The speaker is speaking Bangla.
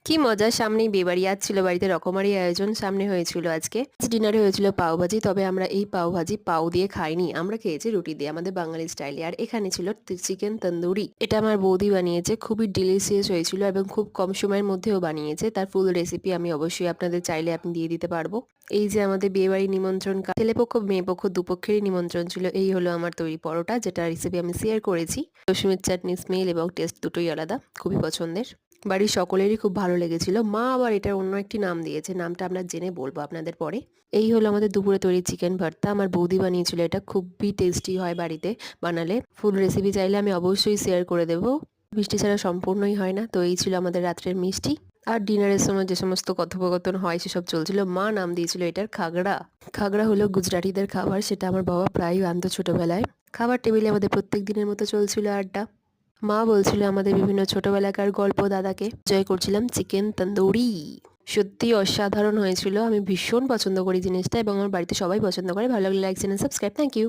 কি মজা! সামনেই বিয়েবাড়ি। আজ ছিল বাড়িতে রকমারি আয়োজন। সামনে হয়েছিল আজকে ডিনারে হয়েছিল পাওভাজি। তবে আমরা এই পাওভাজি পাও দিয়ে খাইনি। আমরা খেয়েছি রুটি দিয়ে আমাদের বাঙালি স্টাইলে। আর এখানে ছিল চিকেন তন্দুরি। এটা আমার বৌদি বানিয়েছে। খুবই ডিলিশিয়াস হয়েছিল এবং খুব কম সময়ের মধ্যেও বানিয়েছে। তার ফুল রেসিপি আমি অবশ্যই আপনাদের চাইলে আমি দিয়ে দিতে পারবো। এই যে আমাদের বিয়েবাড়ির নিমন্ত্রণ ছেলেপক্ষ মেয়েপক্ষ দুপক্ষেরই নিমন্ত্রণ ছিল। এই হলো আমার তৈরি পরোটা, যেটা রেসিপি আমি শেয়ার করেছি। রসুনের চাটনি স্মেল এবং টেস্ট দুটোই আলাদা, খুবই পছন্দের। বাড়ির সকলেরই খুব ভালো লেগেছিল। মা আবার এটার অন্য একটি নাম দিয়েছে, নামটা আমরা জেনে বলবো আপনাদের পরে। এই হলো আমাদের দুপুরে তৈরি চিকেন ভর্তা। আমার বৌদি বানিয়েছিল, এটা খুবই টেস্টি হয় বাড়িতে বানালে। ফুল রেসিপি চাইলে আমি অবশ্যই শেয়ার করে দেবো। মিষ্টি ছাড়া সম্পূর্ণই হয় না। তো এই ছিল আমাদের রাত্রের মিষ্টি। আর ডিনারের সময় যে সমস্ত কথোপকথন হয় সেসব চলছিল। মা নাম দিয়েছিল এটার খাগড়া। খাগড়া হলো গুজরাটিদের খাবার, সেটা আমার বাবা প্রায়ই আনতো ছোটবেলায়। খাবার টেবিলে আমাদের প্রত্যেক দিনের মতো চলছিল আড্ডা। মা বলছিল আমাদের বিভিন্ন ছোটবেলাকার গল্প দাদাকে। এনজয় করছিলাম চিকেন তন্দুরি। সত্যি অসাধারণ হয়েছিল। আমি ভীষণ পছন্দ করি জিনিসটা এবং আমার বাড়িতে সবাই পছন্দ করে। ভালো লাগলে like channel subscribe. Thank you.